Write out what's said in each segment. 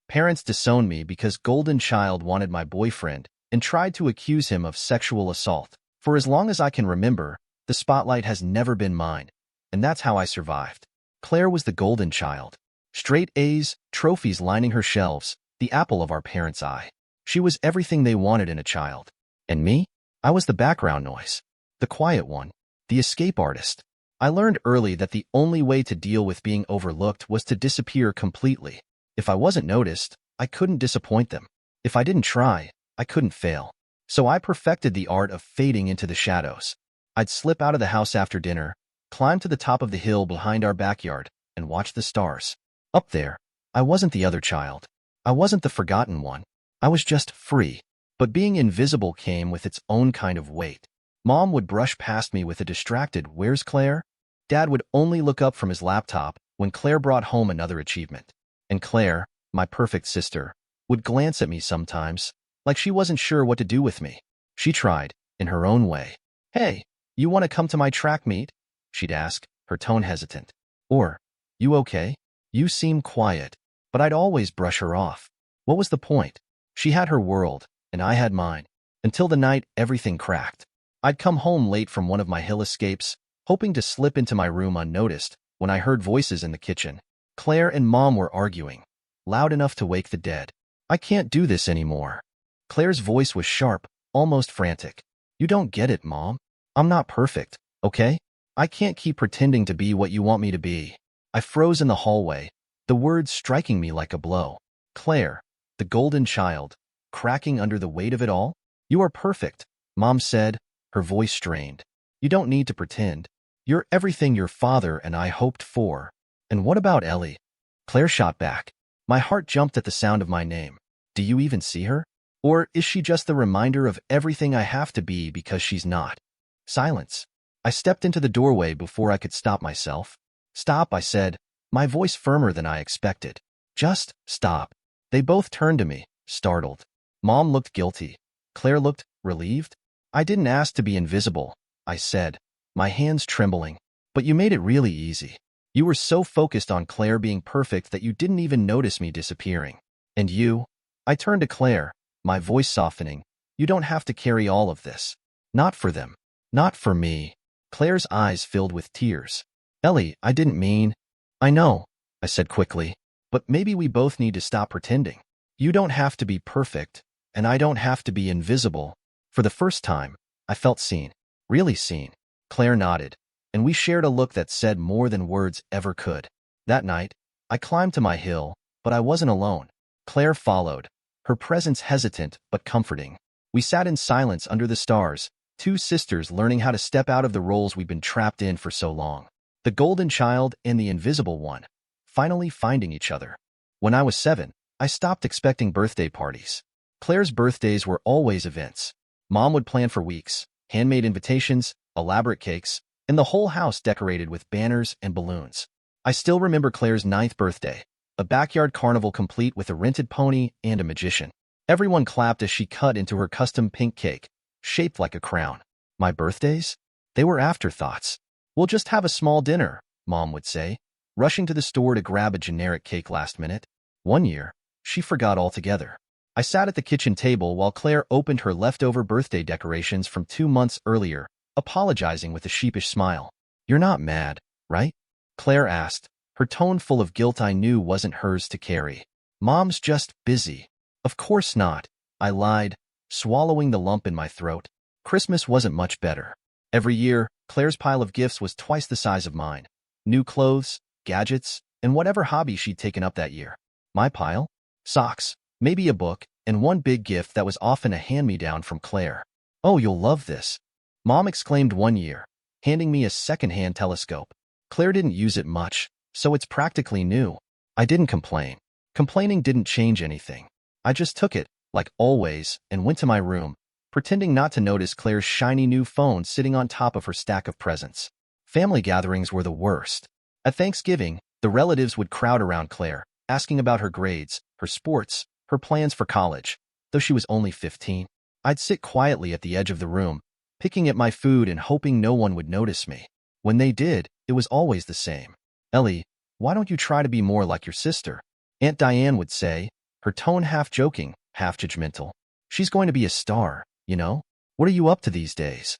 Parents disowned me because Golden Child wanted my boyfriend and tried to accuse him of sexual assault. For as long as I can remember, the spotlight has never been mine, and that's how I survived. Claire was the Golden Child. Straight A's, trophies lining her shelves, the apple of our parents' eye. She was everything they wanted in a child. And me? I was the background noise. The quiet one. The escape artist. I learned early that the only way to deal with being overlooked was to disappear completely. If I wasn't noticed, I couldn't disappoint them. If I didn't try, I couldn't fail. So I perfected the art of fading into the shadows. I'd slip out of the house after dinner, climb to the top of the hill behind our backyard, and watch the stars. Up there, I wasn't the other child. I wasn't the forgotten one. I was just free. But being invisible came with its own kind of weight. Mom would brush past me with a distracted, "Where's Claire?" Dad would only look up from his laptop when Claire brought home another achievement. And Claire, my perfect sister, would glance at me sometimes, like she wasn't sure what to do with me. She tried, in her own way. "Hey, you want to come to my track meet?" she'd ask, her tone hesitant. Or, "You okay? You seem quiet." But I'd always brush her off. What was the point? She had her world, and I had mine. Until the night everything cracked. I'd come home late from one of my hill escapes, hoping to slip into my room unnoticed, when I heard voices in the kitchen. Claire and Mom were arguing, loud enough to wake the dead. "I can't do this anymore." Claire's voice was sharp, almost frantic. "You don't get it, Mom. I'm not perfect, okay? I can't keep pretending to be what you want me to be." I froze in the hallway, the words striking me like a blow. Claire, the Golden Child, cracking under the weight of it all? "You are perfect," Mom said, her voice strained. "You don't need to pretend. You're everything your father and I hoped for." "And what about Ellie?" Claire shot back. My heart jumped at the sound of my name. "Do you even see her? Or is she just the reminder of everything I have to be because she's not?" Silence. I stepped into the doorway before I could stop myself. "Stop," I said, my voice firmer than I expected. "Just stop." They both turned to me, startled. Mom looked guilty. Claire looked relieved. "I didn't ask to be invisible," I said, my hands trembling. "But you made it really easy. You were so focused on Claire being perfect that you didn't even notice me disappearing. And you?" I turned to Claire, my voice softening. "You don't have to carry all of this. Not for them. Not for me." Claire's eyes filled with tears. "Ellie, I didn't mean—" "I know," I said quickly, "but maybe we both need to stop pretending. You don't have to be perfect, and I don't have to be invisible." For the first time, I felt seen. Really seen. Claire nodded, and we shared a look that said more than words ever could. That night, I climbed to my hill, but I wasn't alone. Claire followed, her presence hesitant but comforting. We sat in silence under the stars, two sisters learning how to step out of the roles we've been trapped in for so long. The Golden Child and the Invisible One, finally finding each other. When I was 7, I stopped expecting birthday parties. Claire's birthdays were always events. Mom would plan for weeks, handmade invitations, elaborate cakes, and the whole house decorated with banners and balloons. I still remember Claire's 9th birthday, a backyard carnival complete with a rented pony and a magician. Everyone clapped as she cut into her custom pink cake, shaped like a crown. My birthdays? They were afterthoughts. "We'll just have a small dinner," Mom would say, rushing to the store to grab a generic cake last minute. One year, she forgot altogether. I sat at the kitchen table while Claire opened her leftover birthday decorations from 2 months earlier, apologizing with a sheepish smile. "You're not mad, right?" Claire asked, her tone full of guilt I knew wasn't hers to carry. "Mom's just busy." "Of course not," I lied, swallowing the lump in my throat. Christmas wasn't much better. Every year, Claire's pile of gifts was twice the size of mine. New clothes, gadgets, and whatever hobby she'd taken up that year. My pile? Socks, maybe a book, and one big gift that was often a hand-me-down from Claire. "Oh, you'll love this," Mom exclaimed one year, handing me a second-hand telescope. Claire didn't use it much, so it's practically new. I didn't complain. Complaining didn't change anything. I just took it, like always, and went to my room, pretending not to notice Claire's shiny new phone sitting on top of her stack of presents. Family gatherings were the worst. At Thanksgiving, the relatives would crowd around Claire, asking about her grades, her sports, her plans for college. Though she was only 15, I'd sit quietly at the edge of the room, picking at my food and hoping no one would notice me. When they did, it was always the same. "Ellie, why don't you try to be more like your sister?" Aunt Diane would say, her tone half joking, half judgmental. She's going to be a star, you know? What are you up to these days?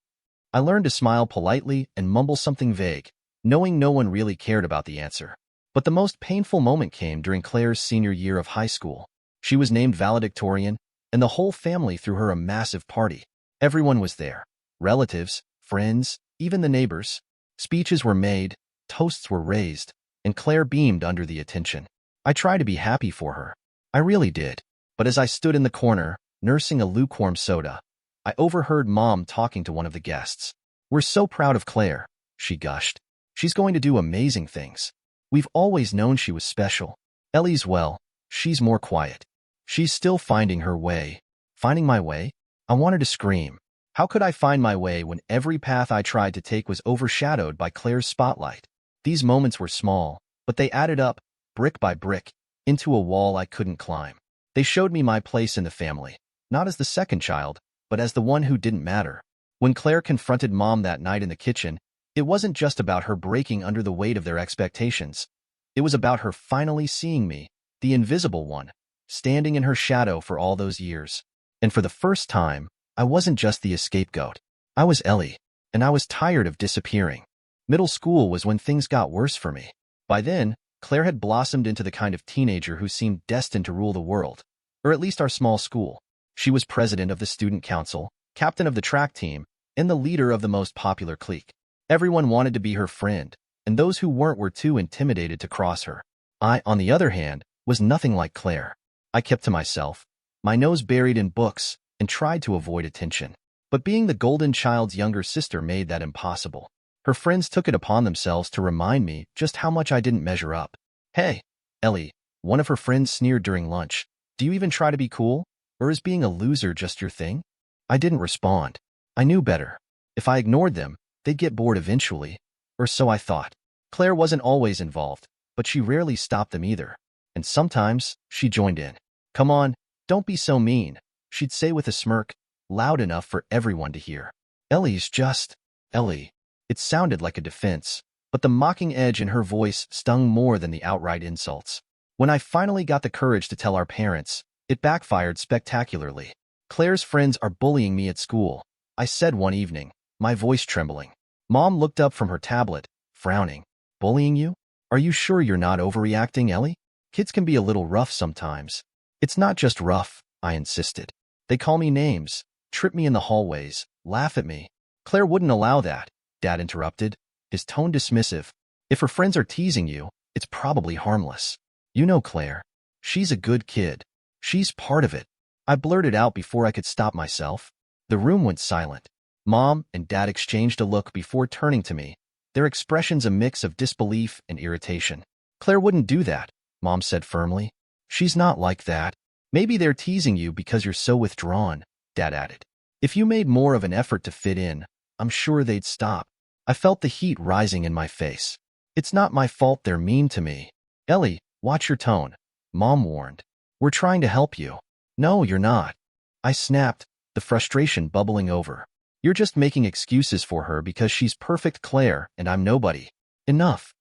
I learned to smile politely and mumble something vague, knowing no one really cared about the answer. But the most painful moment came during Claire's senior year of high school. She was named valedictorian, and the whole family threw her a massive party. Everyone was there. Relatives, friends, even the neighbors. Speeches were made, toasts were raised, and Claire beamed under the attention. I tried to be happy for her. I really did. But as I stood in the corner, nursing a lukewarm soda, I overheard Mom talking to one of the guests. "We're so proud of Claire," she gushed. "She's going to do amazing things. We've always known she was special. Ellie's, well, she's more quiet. She's still finding her way." Finding my way? I wanted to scream. How could I find my way when every path I tried to take was overshadowed by Claire's spotlight? These moments were small, but they added up, brick by brick, into a wall I couldn't climb. They showed me my place in the family, not as the second child, but as the one who didn't matter. When Claire confronted Mom that night in the kitchen, it wasn't just about her breaking under the weight of their expectations. It was about her finally seeing me, the invisible one, standing in her shadow for all those years. And for the first time, I wasn't just the scapegoat. I was Ellie, and I was tired of disappearing. Middle school was when things got worse for me. By then, Claire had blossomed into the kind of teenager who seemed destined to rule the world, or at least our small school. She was president of the student council, captain of the track team, and the leader of the most popular clique. Everyone wanted to be her friend, and those who weren't were too intimidated to cross her. I, on the other hand, was nothing like Claire. I kept to myself, my nose buried in books, and tried to avoid attention. But being the golden child's younger sister made that impossible. Her friends took it upon themselves to remind me just how much I didn't measure up. "Hey, Ellie," one of her friends sneered during lunch. "Do you even try to be cool? Or is being a loser just your thing?" I didn't respond. I knew better. If I ignored them, they'd get bored eventually, or so I thought. Claire wasn't always involved, but she rarely stopped them either. And sometimes, she joined in. "Come on, don't be so mean," she'd say with a smirk, loud enough for everyone to hear. "Ellie's just Ellie." It sounded like a defense, but the mocking edge in her voice stung more than the outright insults. When I finally got the courage to tell our parents, it backfired spectacularly. "Claire's friends are bullying me at school," I said one evening, my voice trembling. Mom looked up from her tablet, frowning. "Bullying you? Are you sure you're not overreacting, Ellie? Kids can be a little rough sometimes." "It's not just rough," I insisted. "They call me names, trip me in the hallways, laugh at me." "Claire wouldn't allow that," Dad interrupted, his tone dismissive. "If her friends are teasing you, it's probably harmless. You know Claire. She's a good kid. She's part of it." I blurted out before I could stop myself. The room went silent. Mom and Dad exchanged a look before turning to me, their expressions a mix of disbelief and irritation. "Claire wouldn't do that," Mom said firmly. "She's not like that." "Maybe they're teasing you because you're so withdrawn," Dad added. "If you made more of an effort to fit in, I'm sure they'd stop." I felt the heat rising in my face. "It's not my fault they're mean to me." "Ellie, watch your tone," Mom warned. "We're trying to help you." "No, you're not," I snapped, the frustration bubbling over. "You're just making excuses for her because she's perfect Claire and I'm nobody." "Enough."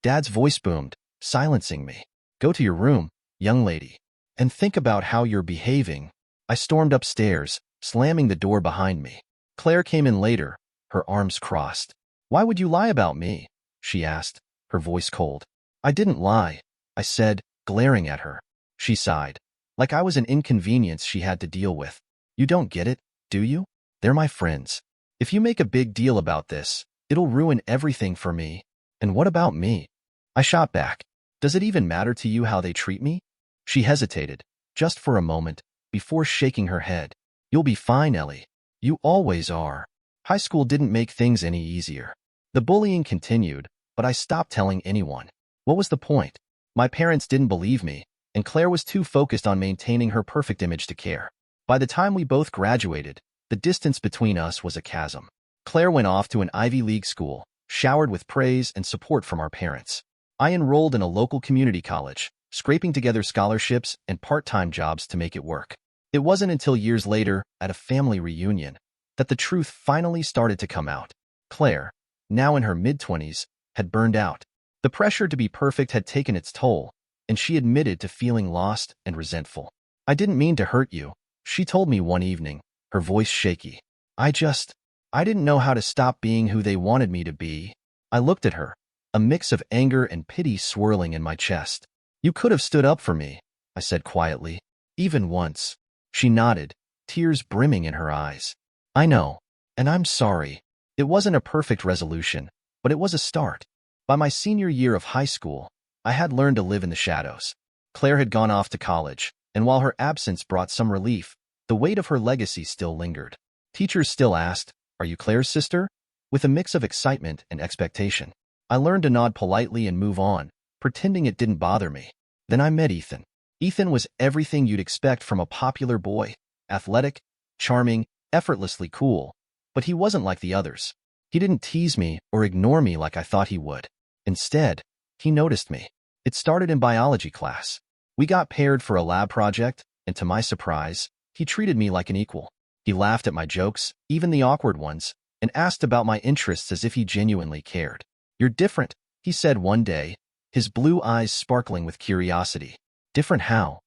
Dad's voice boomed, silencing me. "Go to your room, young lady, and think about how you're behaving." I stormed upstairs, slamming the door behind me. Claire came in later, her arms crossed. "Why would you lie about me?" she asked, her voice cold. "I didn't lie," I said, glaring at her. She sighed, like I was an inconvenience she had to deal with. "You don't get it, do you? They're my friends. If you make a big deal about this, it'll ruin everything for me." "And what about me?" I shot back. "Does it even matter to you how they treat me?" She hesitated, just for a moment, before shaking her head. "You'll be fine, Ellie. You always are." High school didn't make things any easier. The bullying continued, but I stopped telling anyone. What was the point? My parents didn't believe me, and Claire was too focused on maintaining her perfect image to care. By the time we both graduated, the distance between us was a chasm. Claire went off to an Ivy League school, showered with praise and support from our parents. I enrolled in a local community college, scraping together scholarships and part-time jobs to make it work. It wasn't until years later, at a family reunion, that the truth finally started to come out. Claire, now in her mid-20s, had burned out. The pressure to be perfect had taken its toll, and she admitted to feeling lost and resentful. "I didn't mean to hurt you," she told me one evening, her voice shaky. I didn't know how to stop being who they wanted me to be." I looked at her, a mix of anger and pity swirling in my chest. "You could have stood up for me," I said quietly. "Even once." She nodded, tears brimming in her eyes. "I know, and I'm sorry. It wasn't a perfect resolution, but it was a start." By my senior year of high school, I had learned to live in the shadows. Claire had gone off to college, and while her absence brought some relief, the weight of her legacy still lingered. Teachers still asked, "Are you Claire's sister?" with a mix of excitement and expectation. I learned to nod politely and move on, pretending it didn't bother me. Then I met Ethan. Ethan was everything you'd expect from a popular boy: athletic, charming, effortlessly cool. But he wasn't like the others. He didn't tease me or ignore me like I thought he would. Instead, he noticed me. It started in biology class. We got paired for a lab project, and to my surprise, he treated me like an equal. He laughed at my jokes, even the awkward ones, and asked about my interests as if he genuinely cared. "You're different," he said one day, his blue eyes sparkling with curiosity. "Different how?"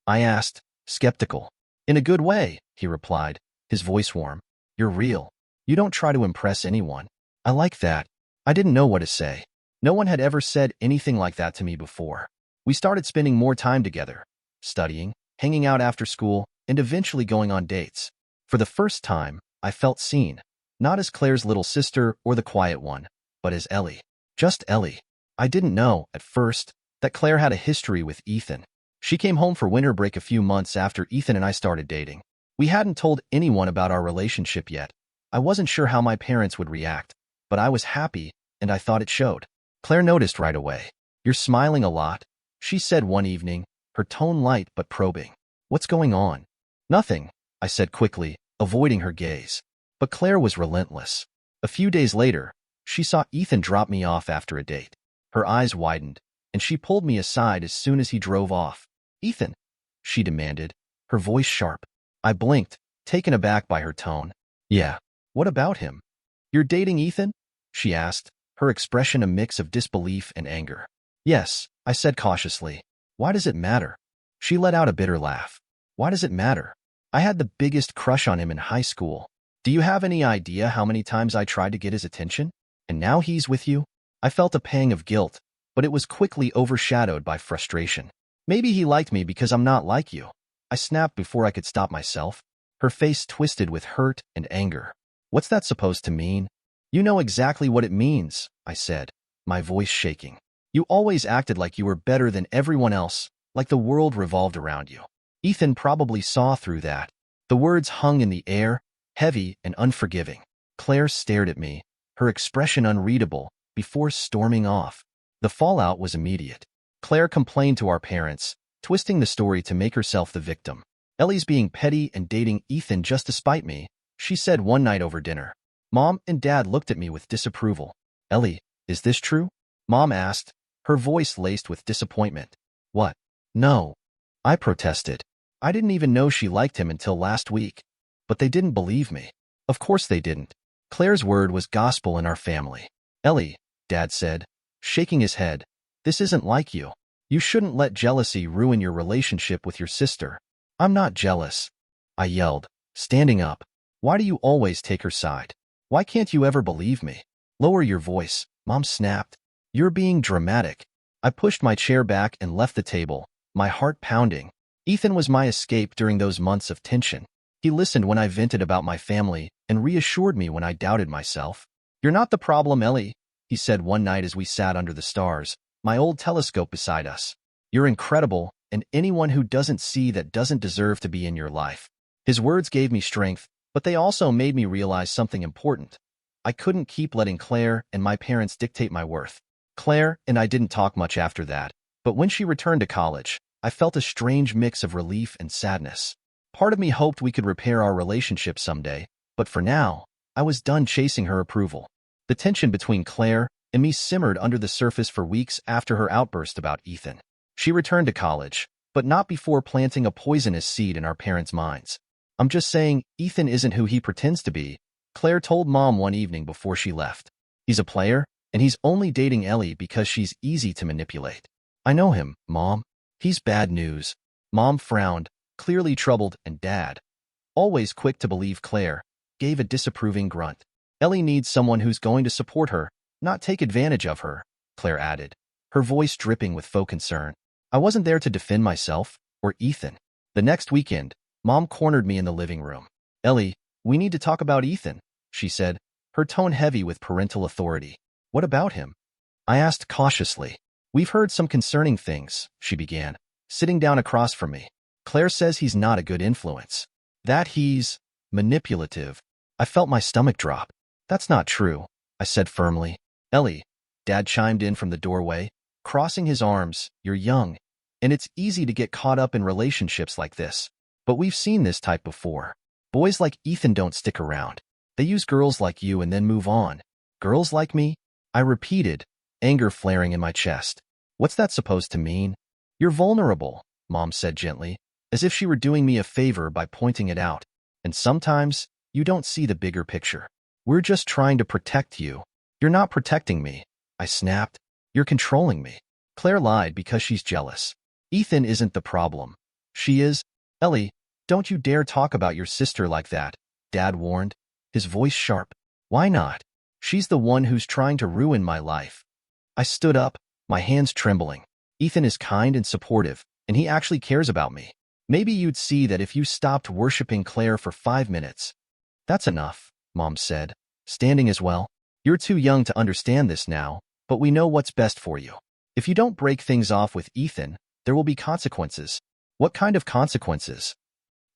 I asked, skeptical. "In a good way," he replied, his voice warm. "You're real. You don't try to impress anyone." I like that. I didn't know what to say. No one had ever said anything like that to me before. We started spending more time together, studying, hanging out after school, and eventually going on dates. For the first time, I felt seen, not as Claire's little sister or the quiet one, but as Ellie. Just Ellie. I didn't know, at first, that Claire had a history with Ethan. She came home for winter break a few months after Ethan and I started dating. We hadn't told anyone about our relationship yet. I wasn't sure how my parents would react, but I was happy, and I thought it showed. Claire noticed right away. "You're smiling a lot," she said one evening, her tone light but probing. "What's going on?" "Nothing," I said quickly, avoiding her gaze. But Claire was relentless. A few days later, she saw Ethan drop me off after a date. Her eyes widened, and she pulled me aside as soon as he drove off. "Ethan," she demanded, her voice sharp. I blinked, taken aback by her tone. "Yeah, what about him?" "You're dating Ethan?" she asked, her expression a mix of disbelief and anger. "Yes," I said cautiously. "Why does it matter?" She let out a bitter laugh. "Why does it matter? I had the biggest crush on him in high school. Do you have any idea how many times I tried to get his attention? And now he's with you?" I felt a pang of guilt, but it was quickly overshadowed by frustration. "Maybe he liked me because I'm not like you," I snapped before I could stop myself. Her face twisted with hurt and anger. "What's that supposed to mean?" "You know exactly what it means," I said, my voice shaking. "You always acted like you were better than everyone else, like the world revolved around you." Ethan probably saw through that. The words hung in the air, heavy and unforgiving. Claire stared at me, her expression unreadable, before storming off. The fallout was immediate. Claire complained to our parents, twisting the story to make herself the victim. "Ellie's being petty and dating Ethan just to spite me," she said one night over dinner. Mom and Dad looked at me with disapproval. "Ellie, is this true?" Mom asked, her voice laced with disappointment. "What? No," I protested. "I didn't even know she liked him until last week." But they didn't believe me. Of course they didn't. Claire's word was gospel in our family. "Ellie," Dad said, shaking his head, "this isn't like you. You shouldn't let jealousy ruin your relationship with your sister." "I'm not jealous," I yelled, standing up. "Why do you always take her side? Why can't you ever believe me?" "Lower your voice," Mom snapped. "You're being dramatic." I pushed my chair back and left the table, my heart pounding. Ethan was my escape during those months of tension. He listened when I vented about my family and reassured me when I doubted myself. "You're not the problem, Ellie," he said one night as we sat under the stars, my old telescope beside us. "You're incredible, and anyone who doesn't see that doesn't deserve to be in your life." His words gave me strength, but they also made me realize something important. I couldn't keep letting Claire and my parents dictate my worth. Claire and I didn't talk much after that, but when she returned to college, I felt a strange mix of relief and sadness. Part of me hoped we could repair our relationship someday, but for now, I was done chasing her approval. The tension between Claire and me simmered under the surface for weeks after her outburst about Ethan. She returned to college, but not before planting a poisonous seed in our parents' minds. "I'm just saying, Ethan isn't who he pretends to be," Claire told Mom one evening before she left. "He's a player, and he's only dating Ellie because she's easy to manipulate." "I know him, Mom," He's bad news. Mom frowned, clearly troubled, and Dad, always quick to believe Claire, gave a disapproving grunt. Ellie needs someone who's going to support her, not take advantage of her, Claire added, her voice dripping with faux concern. I wasn't there to defend myself, or Ethan. The next weekend, Mom cornered me in the living room. Ellie, we need to talk about Ethan, she said, her tone heavy with parental authority. What about him? I asked cautiously. We've heard some concerning things, she began, sitting down across from me. Claire says he's not a good influence. That he's manipulative. I felt my stomach drop. That's not true, I said firmly. Ellie, Dad chimed in from the doorway, crossing his arms. You're young, and it's easy to get caught up in relationships like this. But we've seen this type before. Boys like Ethan don't stick around. They use girls like you and then move on. Girls like me? I repeated, anger flaring in my chest. What's that supposed to mean? You're vulnerable, Mom said gently, as if she were doing me a favor by pointing it out. And sometimes, you don't see the bigger picture. We're just trying to protect you. You're not protecting me, I snapped. You're controlling me. Claire lied because she's jealous. Ethan isn't the problem. She is. Ellie, don't you dare talk about your sister like that, Dad warned, his voice sharp. Why not? She's the one who's trying to ruin my life. I stood up, my hands trembling. Ethan is kind and supportive, and he actually cares about me. Maybe you'd see that if you stopped worshiping Claire for 5 minutes. That's enough, Mom said, standing as well. You're too young to understand this now, but we know what's best for you. If you don't break things off with Ethan, there will be consequences. What kind of consequences?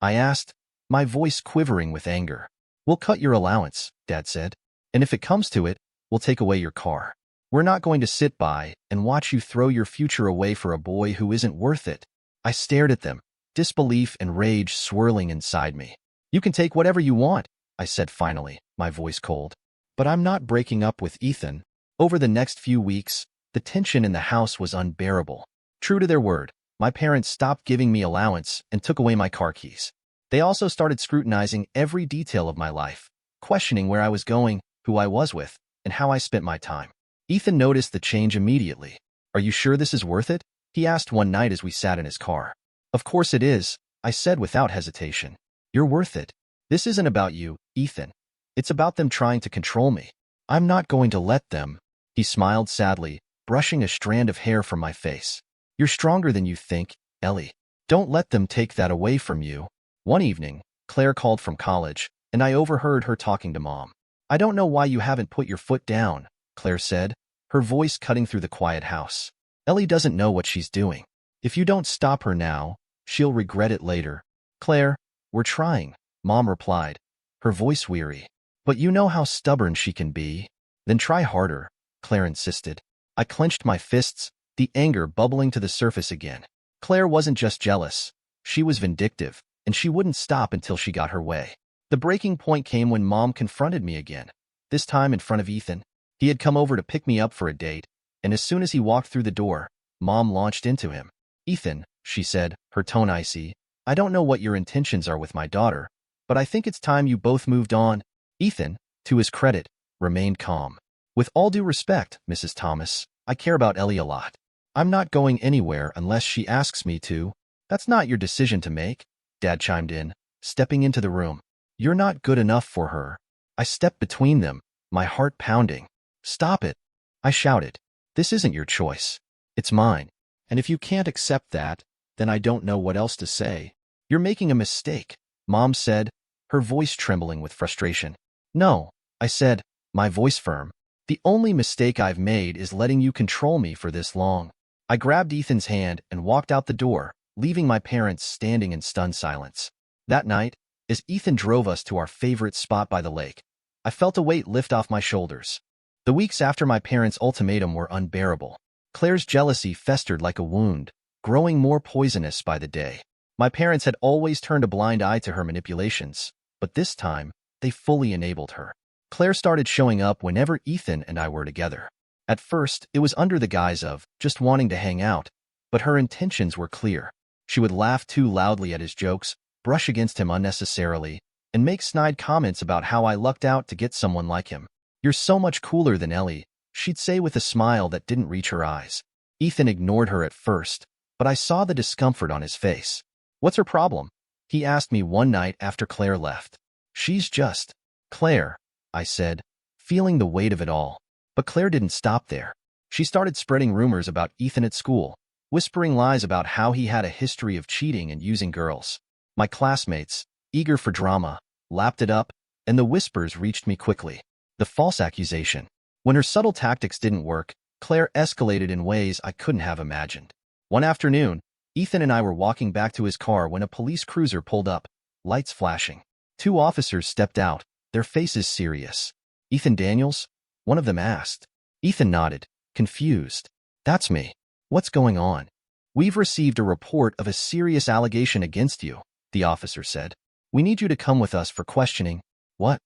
I asked, my voice quivering with anger. We'll cut your allowance, Dad said. And if it comes to it, we'll take away your car. We're not going to sit by and watch you throw your future away for a boy who isn't worth it. I stared at them, disbelief and rage swirling inside me. You can take whatever you want, I said finally, my voice cold. But I'm not breaking up with Ethan. Over the next few weeks, the tension in the house was unbearable. True to their word, my parents stopped giving me allowance and took away my car keys. They also started scrutinizing every detail of my life, questioning where I was going, who I was with, and how I spent my time. Ethan noticed the change immediately. Are you sure this is worth it? He asked one night as we sat in his car. Of course it is, I said without hesitation. You're worth it. This isn't about you, Ethan. It's about them trying to control me. I'm not going to let them. He smiled sadly, brushing a strand of hair from my face. You're stronger than you think, Ellie. Don't let them take that away from you. One evening, Claire called from college, and I overheard her talking to Mom. I don't know why you haven't put your foot down, Claire said, her voice cutting through the quiet house. Ellie doesn't know what she's doing. If you don't stop her now, she'll regret it later. Claire, we're trying, Mom replied, her voice weary. But you know how stubborn she can be. Then try harder, Claire insisted. I clenched my fists, the anger bubbling to the surface again. Claire wasn't just jealous. She was vindictive, and she wouldn't stop until she got her way. The breaking point came when Mom confronted me again, this time in front of Ethan. He had come over to pick me up for a date, and as soon as he walked through the door, Mom launched into him. Ethan, she said, her tone icy, I don't know what your intentions are with my daughter, but I think it's time you both moved on. Ethan, to his credit, remained calm. With all due respect, Mrs. Thomas, I care about Ellie a lot. I'm not going anywhere unless she asks me to. That's not your decision to make, Dad chimed in, stepping into the room. You're not good enough for her. I stepped between them, my heart pounding. Stop it, I shouted. This isn't your choice. It's mine. And if you can't accept that, then I don't know what else to say. You're making a mistake, Mom said, her voice trembling with frustration. No, I said, my voice firm. The only mistake I've made is letting you control me for this long. I grabbed Ethan's hand and walked out the door, leaving my parents standing in stunned silence. That night, as Ethan drove us to our favorite spot by the lake, I felt a weight lift off my shoulders. The weeks after my parents' ultimatum were unbearable. Claire's jealousy festered like a wound, growing more poisonous by the day. My parents had always turned a blind eye to her manipulations, but this time, they fully enabled her. Claire started showing up whenever Ethan and I were together. At first, it was under the guise of just wanting to hang out, but her intentions were clear. She would laugh too loudly at his jokes, brush against him unnecessarily, and make snide comments about how I lucked out to get someone like him. You're so much cooler than Ellie, she'd say with a smile that didn't reach her eyes. Ethan ignored her at first, but I saw the discomfort on his face. "What's her problem?" he asked me one night after Claire left. "She's just Claire," I said, feeling the weight of it all. But Claire didn't stop there. She started spreading rumors about Ethan at school, whispering lies about how he had a history of cheating and using girls. My classmates, eager for drama, lapped it up, and the whispers reached me quickly. The false accusation. When her subtle tactics didn't work, Claire escalated in ways I couldn't have imagined. One afternoon, Ethan and I were walking back to his car when a police cruiser pulled up, lights flashing. Two officers stepped out, their faces serious. "Ethan Daniels?" one of them asked. Ethan nodded, confused. "That's me. What's going on?" "We've received a report of a serious allegation against you," the officer said. "We need you to come with us for questioning." "What?"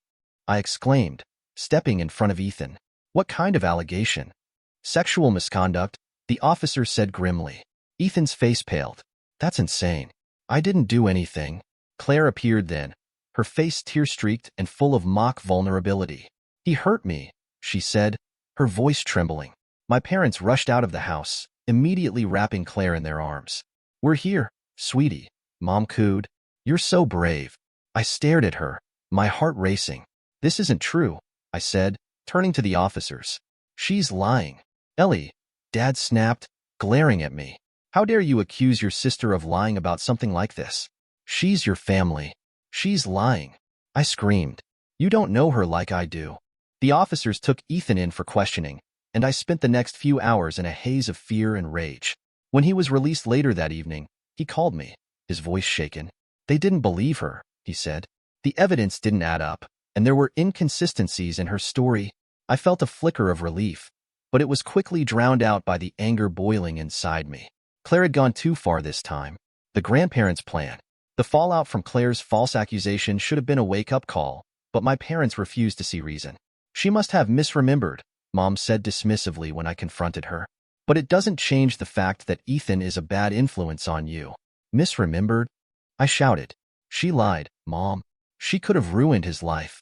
I exclaimed, stepping in front of Ethan. "What kind of allegation?" "Sexual misconduct," the officer said grimly. Ethan's face paled. "That's insane. I didn't do anything." Claire appeared then, her face tear-streaked and full of mock vulnerability. "He hurt me," she said, her voice trembling. My parents rushed out of the house, immediately wrapping Claire in their arms. "We're here, sweetie," Mom cooed. "You're so brave." I stared at her, my heart racing. "This isn't true," I said, turning to the officers. "She's lying." "Ellie," Dad snapped, glaring at me. "How dare you accuse your sister of lying about something like this? She's your family. She's lying." I screamed. "You don't know her like I do." The officers took Ethan in for questioning, and I spent the next few hours in a haze of fear and rage. When he was released later that evening, he called me, his voice shaken. "They didn't believe her," he said. "The evidence didn't add up, and there were inconsistencies in her story." I felt a flicker of relief, but it was quickly drowned out by the anger boiling inside me. Claire had gone too far this time. The grandparents' plan. The fallout from Claire's false accusation should have been a wake-up call, but my parents refused to see reason. "She must have misremembered," Mom said dismissively when I confronted her. "But it doesn't change the fact that Ethan is a bad influence on you." "Misremembered?" I shouted. "She lied, Mom. She could have ruined his life."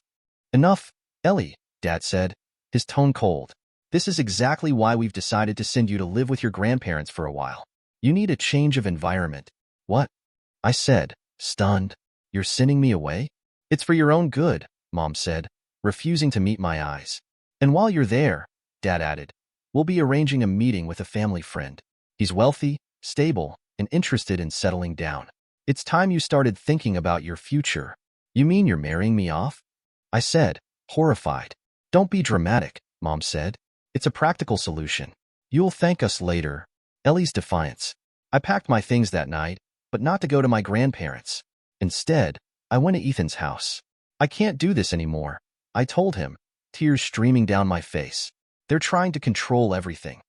"Enough, Ellie," Dad said, his tone cold. "This is exactly why we've decided to send you to live with your grandparents for a while. You need a change of environment." "What?" I said, stunned. "You're sending me away?" "It's for your own good," Mom said, refusing to meet my eyes. "And while you're there," Dad added, "we'll be arranging a meeting with a family friend. He's wealthy, stable, and interested in settling down. It's time you started thinking about your future." "You mean you're marrying me off?" I said, horrified. "Don't be dramatic," Mom said. "It's a practical solution. You'll thank us later." Ellie's defiance. I packed my things that night, but not to go to my grandparents'. Instead, I went to Ethan's house. "I can't do this anymore," I told him, tears streaming down my face. "They're trying to control everything.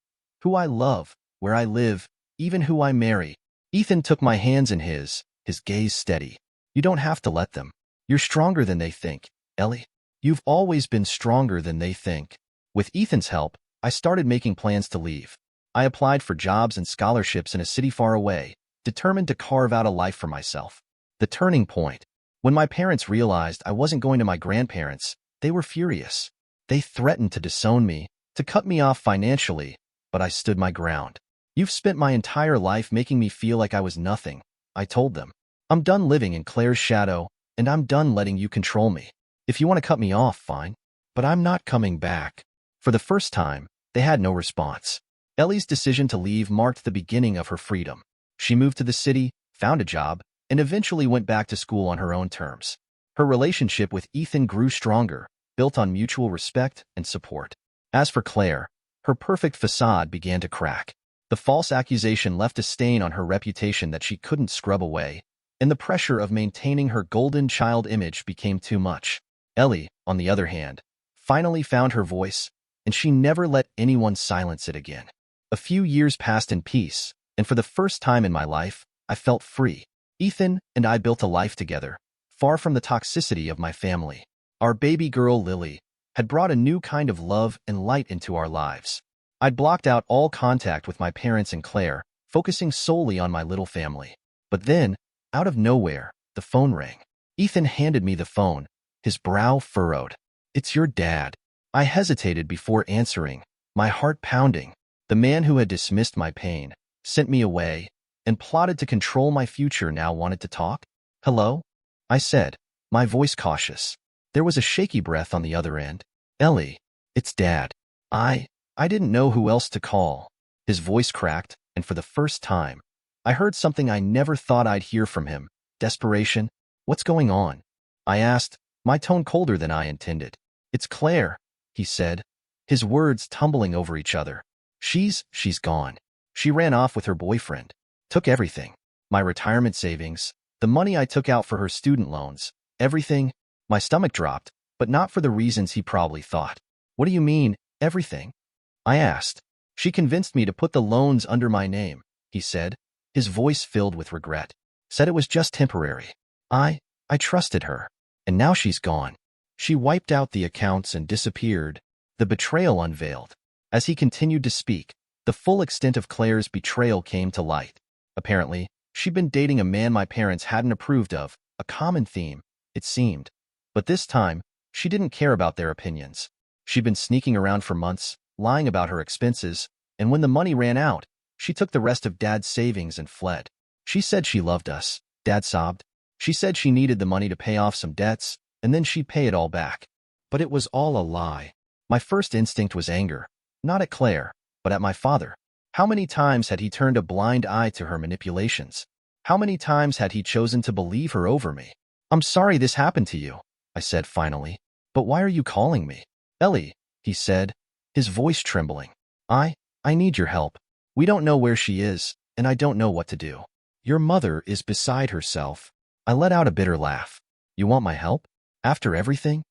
Who I love, where I live, even who I marry." Ethan took my hands in his gaze steady. "You don't have to let them. You're stronger than they think, Ellie. You've always been stronger than they think." With Ethan's help, I started making plans to leave. I applied for jobs and scholarships in a city far away, determined to carve out a life for myself. The turning point. When my parents realized I wasn't going to my grandparents', they were furious. They threatened to disown me, to cut me off financially, but I stood my ground. "You've spent my entire life making me feel like I was nothing," I told them. "I'm done living in Claire's shadow, and I'm done letting you control me. If you want to cut me off, fine, but I'm not coming back." For the first time, they had no response. Ellie's decision to leave marked the beginning of her freedom. She moved to the city, found a job, and eventually went back to school on her own terms. Her relationship with Ethan grew stronger, built on mutual respect and support. As for Claire, her perfect facade began to crack. The false accusation left a stain on her reputation that she couldn't scrub away, and the pressure of maintaining her golden child image became too much. Ellie, on the other hand, finally found her voice, and she never let anyone silence it again. A few years passed in peace, and for the first time in my life, I felt free. Ethan and I built a life together, far from the toxicity of my family. Our baby girl, Lily, had brought a new kind of love and light into our lives. I'd blocked out all contact with my parents and Claire, focusing solely on my little family. But then, out of nowhere, the phone rang. Ethan handed me the phone, his brow furrowed. "It's your dad." I hesitated before answering, my heart pounding. The man who had dismissed my pain, sent me away, and plotted to control my future now wanted to talk? Hello? I said, my voice cautious. There was a shaky breath on the other end. Ellie, it's Dad. I didn't know who else to call. His voice cracked, and for the first time, I heard something I never thought I'd hear from him. Desperation. What's going on? I asked, my tone colder than I intended. It's Claire, he said, his words tumbling over each other. She's gone. She ran off with her boyfriend. Took everything. My retirement savings, the money I took out for her student loans, everything. My stomach dropped, but not for the reasons he probably thought. What do you mean, everything? I asked. She convinced me to put the loans under my name, he said, his voice filled with regret. Said it was just temporary. I trusted her. And now she's gone. She wiped out the accounts and disappeared. The betrayal unveiled. As he continued to speak, the full extent of Claire's betrayal came to light. Apparently, she'd been dating a man my parents hadn't approved of, a common theme, it seemed. But this time, she didn't care about their opinions. She'd been sneaking around for months, lying about her expenses, and when the money ran out, she took the rest of Dad's savings and fled. She said she loved us, Dad sobbed. She said she needed the money to pay off some debts, and then she'd pay it all back. But it was all a lie. My first instinct was anger, not at Claire, but at my father. How many times had he turned a blind eye to her manipulations? How many times had he chosen to believe her over me? I'm sorry this happened to you, I said finally. But why are you calling me? Ellie, he said, his voice trembling. I need your help. We don't know where she is, and I don't know what to do. Your mother is beside herself. I let out a bitter laugh. You want my help? After everything?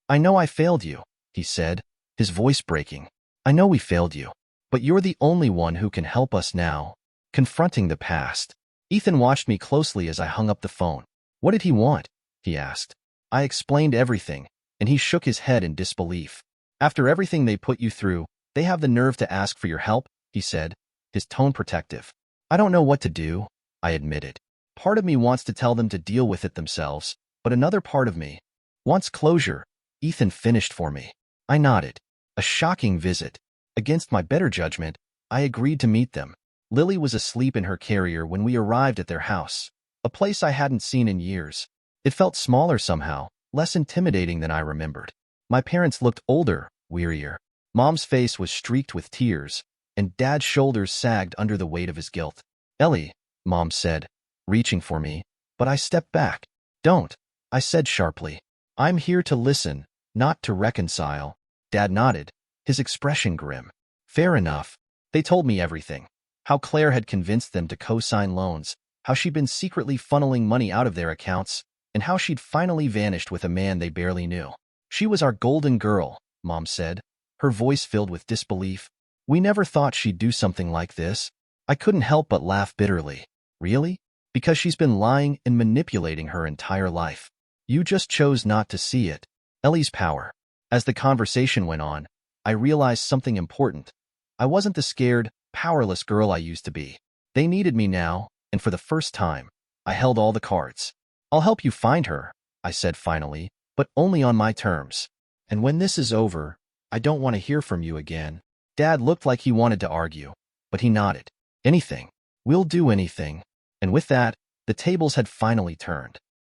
I know I failed you, he said, his voice breaking. I know we failed you, but you're the only one who can help us now. Confronting the past. Ethan watched me closely as I hung up the phone. What did he want? He asked. I explained everything, and he shook his head in disbelief. After everything they put you through, they have the nerve to ask for your help, he said, his tone protective. I don't know what to do, I admitted. Part of me wants to tell them to deal with it themselves, but another part of me wants closure. Ethan finished for me. I nodded. A shocking visit. Against my better judgment, I agreed to meet them. Lily was asleep in her carrier when we arrived at their house, a place I hadn't seen in years. It felt smaller somehow, less intimidating than I remembered. My parents looked older, wearier. Mom's face was streaked with tears, and Dad's shoulders sagged under the weight of his guilt. Ellie, Mom said, reaching for me, but I stepped back. Don't, I said sharply. I'm here to listen, not to reconcile. Dad nodded, his expression grim. Fair enough. They told me everything. How Claire had convinced them to co-sign loans, how she'd been secretly funneling money out of their accounts, and how she'd finally vanished with a man they barely knew. She was our golden girl, Mom said, her voice filled with disbelief. We never thought she'd do something like this. I couldn't help but laugh bitterly. Really? Because she's been lying and manipulating her entire life. You just chose not to see it. Ellie's power. As the conversation went on, I realized something important. I wasn't the scared, powerless girl I used to be. They needed me now, and for the first time, I held all the cards. I'll help you find her, I said finally, but only on my terms. And when this is over, I don't want to hear from you again. Dad looked like he wanted to argue, but he nodded. Anything. We'll do anything. And with that, the tables had finally turned.